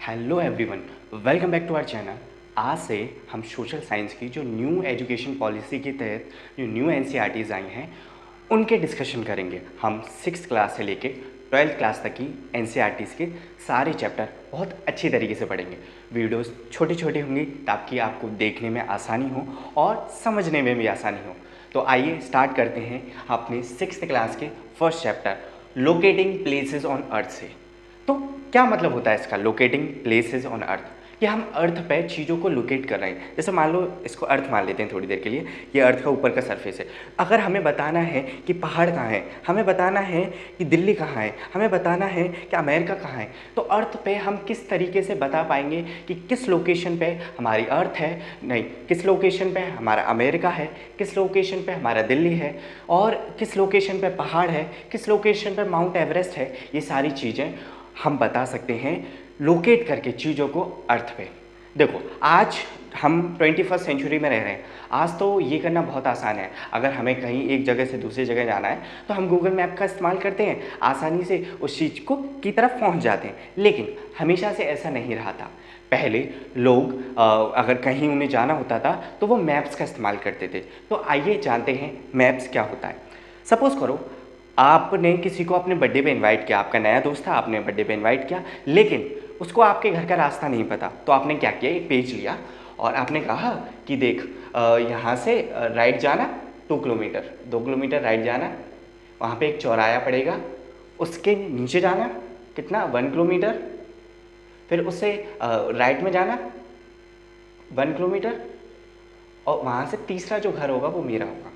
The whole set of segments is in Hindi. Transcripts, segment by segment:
Hello everyone, welcome back to our channel. आज से हम सोशल साइंस की जो न्यू एजुकेशन पॉलिसी के तहत जो न्यू एनसीईआरटीज़ आई हैं उनके डिस्कशन करेंगे। हम 6th क्लास से लेके 12th क्लास तक की एनसीईआरटीज़ के सारे चैप्टर बहुत अच्छी तरीके से पढ़ेंगे। वीडियोस छोटी छोटी होंगी ताकि आपको देखने में आसानी हो और समझने में भी आसानी हो। तो आइए स्टार्ट करते हैं अपने 6th क्लास के first chapter locating places on earth से। तो क्या मतलब होता है इसका, लोकेटिंग प्लेसेस ऑन अर्थ? कि हम अर्थ पे चीज़ों को लोकेट कर रहे हैं। जैसे मान लो इसको अर्थ मान लेते हैं थोड़ी देर के लिए, ये अर्थ का ऊपर का सरफेस है। अगर हमें बताना है कि पहाड़ कहाँ है, हमें बताना है कि दिल्ली कहाँ है, हमें बताना है कि अमेरिका कहाँ है, तो अर्थ पे हम किस तरीके से बता पाएंगे कि किस लोकेशन पे हमारी अर्थ है, नहीं किस लोकेशन पे हमारा अमेरिका है, किस लोकेशन पे हमारा दिल्ली है, और किस लोकेशन पे पहाड़ है, किस लोकेशन पे माउंट एवरेस्ट है। ये सारी चीज़ें हम बता सकते हैं लोकेट करके चीज़ों को अर्थ पे। देखो आज हम 21st सेंचुरी में रह रहे हैं। आज तो ये करना बहुत आसान है। अगर हमें कहीं एक जगह से दूसरी जगह जाना है तो हम गूगल मैप का इस्तेमाल करते हैं, आसानी से उस चीज़ को की तरफ पहुंच जाते हैं। लेकिन हमेशा से ऐसा नहीं रहा था। पहले लोग अगर कहीं उन्हें जाना होता था तो वो मैप्स का इस्तेमाल करते थे। तो आइए जानते हैं मैप्स क्या होता है। सपोज़ करो आपने किसी को अपने बर्थडे पे इनवाइट किया, आपका नया दोस्त था, आपने बर्थडे पे इनवाइट किया, लेकिन उसको आपके घर का रास्ता नहीं पता। तो आपने क्या किया, एक पेज लिया और आपने कहा कि देख यहाँ से राइट जाना 2 किलोमीटर, 2 किलोमीटर राइट जाना, वहाँ पे एक चौराया पड़ेगा, उसके नीचे जाना कितना 1 किलोमीटर, फिर उससे राइट में जाना 1 किलोमीटर, और वहाँ से तीसरा जो घर होगा वो मेरा होगा।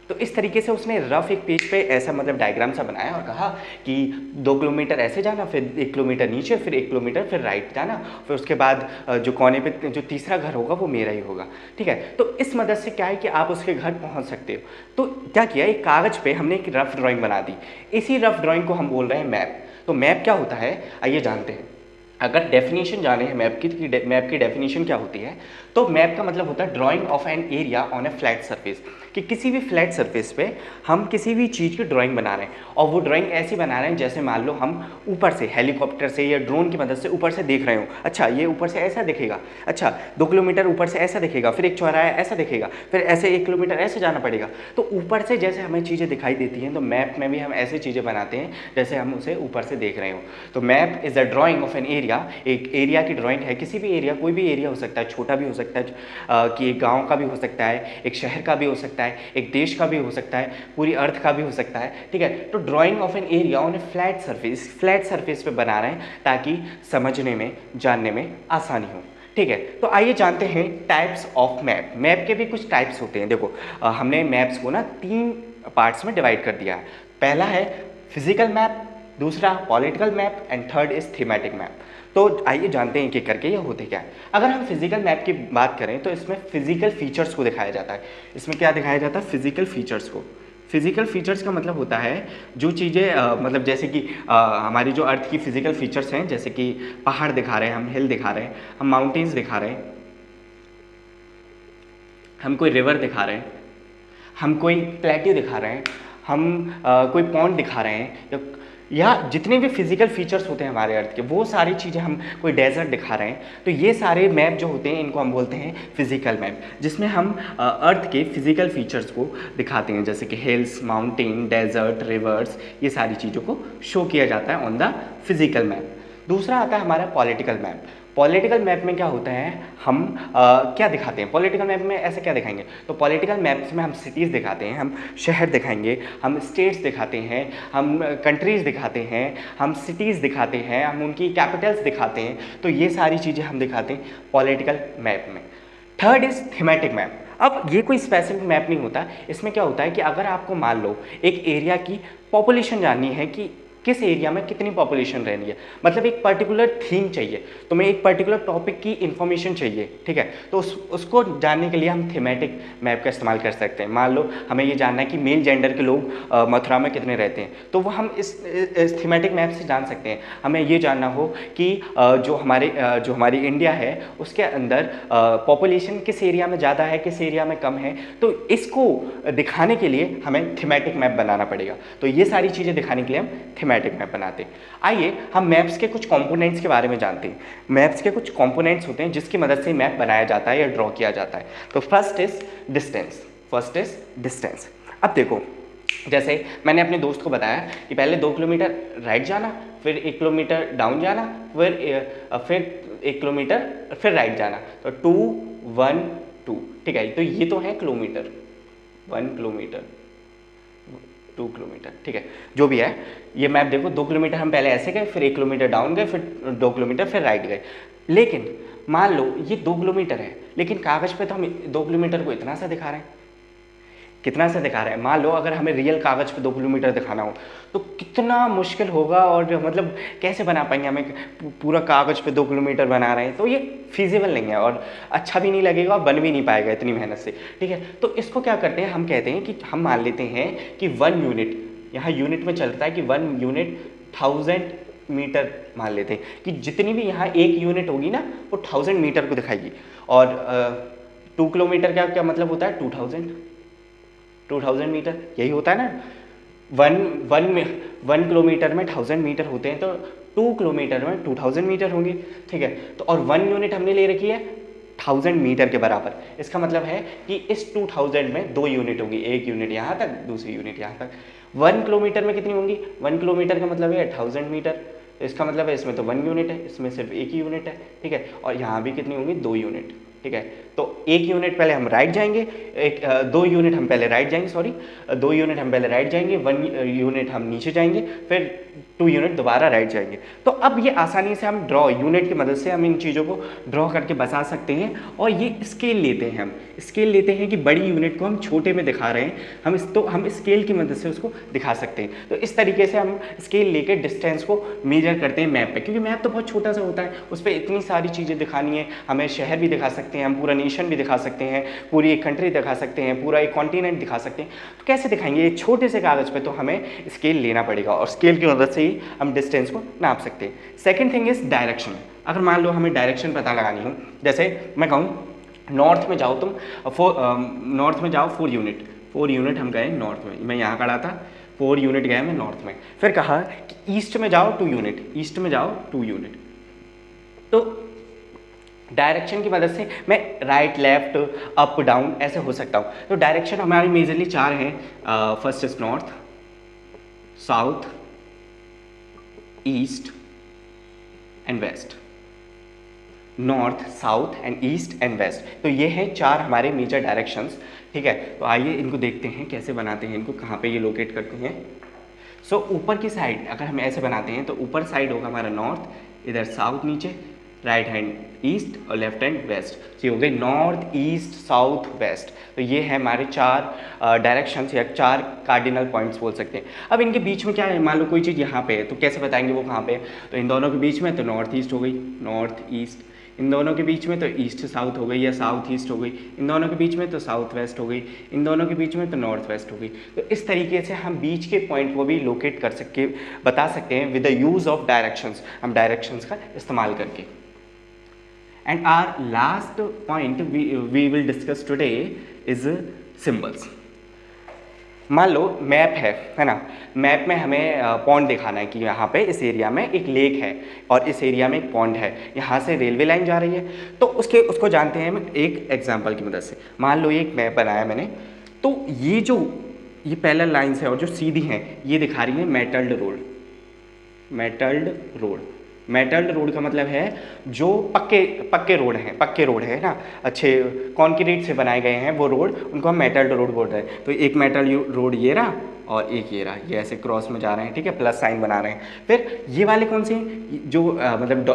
तो इस तरीके से उसने रफ एक पेज पे ऐसा मतलब डायग्राम सा बनाया और कहा कि 2 किलोमीटर ऐसे जाना, फिर 1 किलोमीटर नीचे, फिर 1 किलोमीटर फिर राइट जाना, फिर उसके बाद जो कोने पे जो तीसरा घर होगा वो मेरा ही होगा। ठीक है, तो इस मदद से क्या है कि आप उसके घर पहुंच सकते हो। तो क्या किया, एक कागज़ पे हमने एक रफ ड्राइंग बना दी। इसी रफ ड्राइंग को हम बोल रहे हैं मैप। तो मैप क्या होता है आइए जानते हैं। अगर डेफिनेशन जाने हैं मैप की, मैप की डेफिनेशन क्या होती है, तो मैप का मतलब होता है drying of an area on A flat surface. कि किसी भी फ्लैट सरफेस पे हम किसी भी चीज़ की ड्राइंग बना रहे हैं, और वो ड्राइंग ऐसी बना रहे हैं जैसे मान लो हम ऊपर से हेलीकॉप्टर से या ड्रोन की मदद से ऊपर से देख रहे हो। अच्छा ये ऊपर से ऐसा दिखेगा, अच्छा 2 किलोमीटर ऊपर से ऐसा दिखेगा, फिर एक चौराहा ऐसा दिखेगा, फिर ऐसे 1 किलोमीटर ऐसे जाना पड़ेगा। तो ऊपर से जैसे हमें चीज़ें दिखाई देती हैं, तो मैप में भी हम ऐसी चीज़ें बनाते हैं जैसे हम उसे ऊपर से देख रहे हो। तो map is the drying of an area. एक एरिया की ड्राइंग है, किसी भी एरिया, कोई भी एरिया हो सकता है, छोटा भी हो सकता है कि एक गाँव का भी हो सकता है, एक शहर का भी हो सकता है, एक देश का भी हो सकता है, पूरी अर्थ का भी हो सकता है। ठीक है, तो drying of an area on A flat surface, flat surface पे बना रहे हैं ताकि समझने में जानने में आसानी हो। ठीक है, तो आइए जानते हैं टाइप्स ऑफ मैप। मैप के भी कुछ टाइप्स होते हैं। देखो हमने मैप्स को ना 3 पार्ट्स में डिवाइड कर दिया है। पहला है फिजिकल मैप, दूसरा political map, and third is thematic map. तो आइए जानते हैं कि करके ये होते क्या है। अगर हम फिजिकल मैप की बात करें तो इसमें फिजिकल फीचर्स को दिखाया जाता है। इसमें क्या दिखाया जाता है, फिजिकल फीचर्स को। फिजिकल फीचर्स का मतलब होता है जो चीज़ें मतलब जैसे कि हमारी जो अर्थ की फिजिकल फीचर्स हैं, जैसे कि पहाड़ दिखा रहे हैं, हम हिल दिखा रहे हैं, हम माउंटेन्स दिखा रहे हैं, हम कोई रिवर दिखा रहे हैं, हम कोई प्लेट्यू दिखा रहे हैं, हम कोई पॉन्ड दिखा रहे हैं, या जितने भी फिजिकल फीचर्स होते हैं हमारे अर्थ के, वो सारी चीज़ें, हम कोई डेजर्ट दिखा रहे हैं, तो ये सारे मैप जो होते हैं इनको हम बोलते हैं फिजिकल मैप, जिसमें हम अर्थ के फिजिकल फीचर्स को दिखाते हैं, जैसे कि हिल्स, माउंटेन, डेजर्ट, रिवर्स, ये सारी चीज़ों को शो किया जाता है ऑन द फिजिकल मैप। दूसरा आता है हमारा पॉलिटिकल मैप। पॉलिटिकल मैप में क्या होता है, हम क्या दिखाते हैं पॉलिटिकल मैप में, ऐसे क्या दिखाएंगे, तो पॉलिटिकल मैप्स में हम सिटीज़ दिखाते हैं, हम शहर दिखाएंगे, हम स्टेट्स दिखाते हैं, हम कंट्रीज़ दिखाते हैं, हम सिटीज़ दिखाते हैं, हम उनकी कैपिटल्स दिखाते हैं। तो ये सारी चीज़ें हम दिखाते हैं पॉलिटिकल मैप में। Third is thematic map. अब ये कोई स्पेसिफिक मैप नहीं होता। इसमें क्या होता है कि अगर आपको मान लो एक एरिया की पॉपुलेशन जाननी है कि किस एरिया में कितनी पॉपुलेशन रहनी है, मतलब एक पर्टिकुलर थीम चाहिए, तो मैं एक पर्टिकुलर टॉपिक की इन्फॉर्मेशन चाहिए। ठीक है, तो उसको जानने के लिए हम थीमेटिक मैप का इस्तेमाल कर सकते हैं। मान लो हमें ये जानना है कि मेल जेंडर के लोग मथुरा में कितने रहते हैं, तो वो हम इस थीमेटिक मैप से जान सकते हैं। हमें ये जानना हो कि जो हमारी इंडिया है उसके अंदर पॉपुलेशन किस एरिया में ज़्यादा है, किस एरिया में कम है, तो इसको दिखाने के लिए हमें थीमेटिक मैप बनाना पड़ेगा। तो ये सारी चीज़ें दिखाने के लिए हम थीमेटिक स्कीमेटिक मैप बनाते हैं। आइए हम मैप्स के कुछ कंपोनेंट्स के बारे में जानते हैं। मैप्स के कुछ कंपोनेंट्स होते हैं जिसकी मदद से मैप बनाया जाता है या ड्रॉ किया जाता है। तो फर्स्ट इज डिस्टेंस। अब देखो, जैसे मैंने अपने दोस्त को बताया कि पहले 2 किलोमीटर राइट जाना, फिर 1 किलोमीटर डाउन जाना, फिर 1 किलोमीटर फिर राइट जाना, तो 2 1 2, ठीक है। तो ये तो है किलोमीटर, 1 किलोमीटर 2 किलोमीटर, ठीक है, जो भी है। ये मैप देखो, 2 किलोमीटर हम पहले ऐसे गए, फिर 1 किलोमीटर डाउन गए, फिर 2 किलोमीटर फिर राइट गए। लेकिन मान लो ये 2 किलोमीटर है, लेकिन कागज़ पे तो हम 2 किलोमीटर को इतना सा दिखा रहे हैं, कितना सा दिखा रहा है। मान लो अगर हमें रियल कागज़ पे 2 किलोमीटर दिखाना हो तो कितना मुश्किल होगा, और मतलब कैसे बना पाएंगे। हमें पूरा कागज़ पे 2 किलोमीटर बना रहे हैं, तो ये फिजिबल नहीं है और अच्छा भी नहीं लगेगा और बन भी नहीं पाएगा इतनी मेहनत से, ठीक है। तो इसको क्या करते हैं, हम कहते हैं कि हम मान लेते हैं कि 1 यूनिट, यहाँ यूनिट में चलता है कि 1 यूनिट 1000 मीटर मीटर मान लेते हैं कि जितनी भी यहाँ 1 यूनिट होगी ना वो 1000 मीटर को दिखाएगी। और 2 किलोमीटर का क्या मतलब होता है, 2000 मीटर, यही होता है ना। 1 किलोमीटर में 1000 मीटर होते हैं, तो 2 किलोमीटर में 2000 मीटर होंगे, ठीक है। तो और 1 यूनिट हमने ले रखी है 1000 मीटर के बराबर। इसका मतलब है कि इस 2000 में 2 यूनिट होंगी, 1 यूनिट यहाँ तक, दूसरी यूनिट यहाँ तक। 1 किलोमीटर में कितनी होंगी, 1 किलोमीटर का मतलब है 1000 मीटर, तो इसका मतलब है इसमें तो 1 यूनिट है, इसमें सिर्फ 1 ही यूनिट है, ठीक है। और यहाँ भी कितनी होंगी, 2 यूनिट, ठीक है। तो 1 यूनिट पहले हम राइट जाएंगे, 2 यूनिट हम पहले राइट जाएंगे, 2 यूनिट हम पहले राइट जाएंगे, 1 यूनिट हम नीचे जाएंगे, फिर 2 यूनिट दोबारा राइट जाएंगे। तो अब ये आसानी से हम ड्रॉ यूनिट की मदद से हम इन चीज़ों को ड्रॉ करके बता सकते हैं। और ये स्केल लेते हैं, हम स्केल लेते हैं कि बड़ी यूनिट को हम छोटे में दिखा रहे हैं, हम स्केल की मदद से उसको दिखा सकते हैं। तो इस तरीके से हम स्केल लेके डिस्टेंस को मेजर करते हैं मैप पे, क्योंकि मैप तो बहुत छोटा सा होता है, उस पर इतनी सारी चीज़ें दिखानी है। हमें शहर भी दिखा सकते हैं, हम पूरा नेशन भी दिखा सकते हैं, पूरी एक कंट्री दिखा सकते हैं, पूरा एक कॉन्टिनेंट दिखा सकते हैं। तो कैसे दिखाएंगे, ये छोटे से कागज़ पे, तो हमें स्केल लेना पड़ेगा और स्केल की मदद से ही हम डिस्टेंस को नाप सकते हैं। Second thing is direction. अगर मान लो हमें डायरेक्शन पता लगानी हो, जैसे मैं कहूँ नॉर्थ में जाओ तुम, नॉर्थ में जाओ 4 यूनिट हम गए नॉर्थ में, मैं यहाँ खड़ा था, 4 यूनिट गए मैं नॉर्थ में। फिर कहा कि ईस्ट में जाओ 2 यूनिट, ईस्ट में जाओ 2 यूनिट। तो डायरेक्शन की मदद से मैं राइट लेफ्ट अप डाउन ऐसे हो सकता हूँ। तो डायरेक्शन हमारी मेजरली 4 हैं। First is north, south, east and west. North, south and east and west, तो ये है 4 हमारे मेजर डायरेक्शंस, ठीक है। तो आइए इनको देखते हैं कैसे बनाते हैं, इनको कहाँ पे ये लोकेट करते हैं। सो ऊपर की साइड अगर हम ऐसे बनाते हैं तो ऊपर साइड होगा हमारा नॉर्थ, इधर साउथ नीचे, राइट हैंड ईस्ट और लेफ्ट हैंड वेस्ट। ये हो गई नॉर्थ, ईस्ट, साउथ, वेस्ट। तो ये है हमारे 4 डायरेक्शंस या 4 कार्डिनल पॉइंट्स बोल सकते हैं। अब इनके बीच में क्या है, मान लो कोई चीज़ यहाँ पे है तो कैसे बताएंगे वो कहाँ पे है। तो इन दोनों के बीच में तो नॉर्थ ईस्ट हो गई, नॉर्थ ईस्ट। इन दोनों के बीच में तो ईस्ट साउथ हो गई या साउथ ईस्ट हो गई। इन दोनों के बीच में तो साउथ वेस्ट हो गई। इन दोनों के बीच में तो नॉर्थ वेस्ट हो गई। तो इस तरीके से हम बीच के पॉइंट को भी लोकेट कर सकते, बता सकते हैं with the use of directions, हम डायरेक्शंस का इस्तेमाल करके। And our last point we will discuss today is symbols. मान लो मैप है ना, मैप में हमें पॉन्ड दिखाना है कि यहाँ पे इस एरिया में एक लेक है और इस एरिया में एक पॉन्ड है, यहाँ से रेलवे लाइन जा रही है। तो उसको जानते हैं हम एक एग्जांपल की मदद से। मान लो एक मैप बनाया मैंने, तो ये पैरेलल लाइन्स है और जो सीधी हैं ये दिखा रही है मेटल्ड रोड। मेटल्ड रोड का मतलब है जो पक्के रोड है ना, अच्छे कॉन्क्रीट से बनाए गए हैं वो रोड, उनको हम मेटल्ड रोड बोल रहे हैं। तो एक मेटल्ड रोड ये रहा और एक ये रहा, ये ऐसे क्रॉस में जा रहे हैं, ठीक है, प्लस साइन बना रहे हैं। फिर ये वाले कौन से हैं, जो मतलब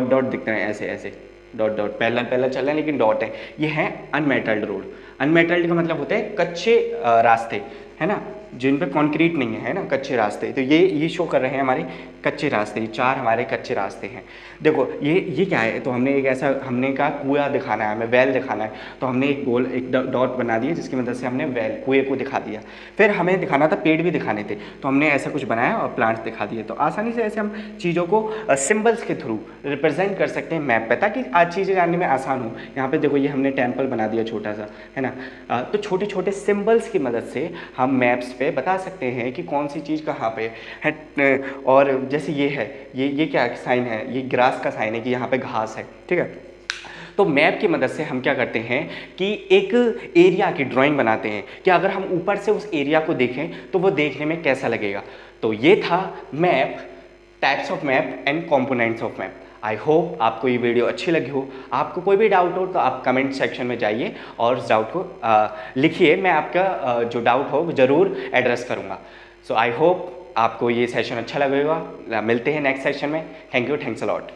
डॉट दिखते हैं, ऐसे डॉट पैरेलल चल रहे हैं लेकिन डॉट है, ये है अनमेटल्ड रोड। अनमेटल्ड का मतलब होता है कच्चे रास्ते, है ना, जिन पे कंक्रीट नहीं है ना, कच्चे रास्ते। तो ये शो कर रहे हैं हमारे कच्चे रास्ते, 4 हमारे कच्चे रास्ते हैं। देखो ये क्या है, तो हमने एक ऐसा, हमने कहा कुआं दिखाना है, हमें वेल दिखाना है, तो हमने एक डॉट बना दिया जिसकी मदद से हमने कुएं को दिखा दिया। फिर हमें दिखाना था, पेड़ भी दिखाने थे, तो हमने ऐसा कुछ बनाया और प्लांट्स दिखा दिए। तो आसानी से ऐसे हम चीज़ों को सिम्बल्स के थ्रू रिप्रेजेंट कर सकते हैं मैप पे, ताकि आज चीज़ें जानने में आसान हो। यहाँ पे देखो ये हमने टेम्पल बना दिया छोटा सा, है ना। तो छोटे छोटे सिम्बल्स की मदद से हम मैप्स पे बता सकते हैं कि कौन सी चीज़ कहाँ पे है। और जैसे ये है, ये क्या साइन है, ये ग्रास का साइन है कि यहाँ पे घास है, ठीक है। तो मैप की मदद से हम क्या करते हैं कि एक एरिया की ड्राइंग बनाते हैं कि अगर हम ऊपर से उस एरिया को देखें तो वो देखने में कैसा लगेगा। तो ये था map, types of map and components of map. I hope आपको ये वीडियो अच्छी लगी हो। आपको कोई भी डाउट हो तो आप कमेंट सेक्शन में जाइए और उस डाउट को लिखिए। मैं आपका जो डाउट हो वो ज़रूर एड्रेस करूँगा। सो आई होप आपको ये सेशन अच्छा लगेगा। मिलते हैं नेक्स्ट सेशन में। Thank you, thanks a lot.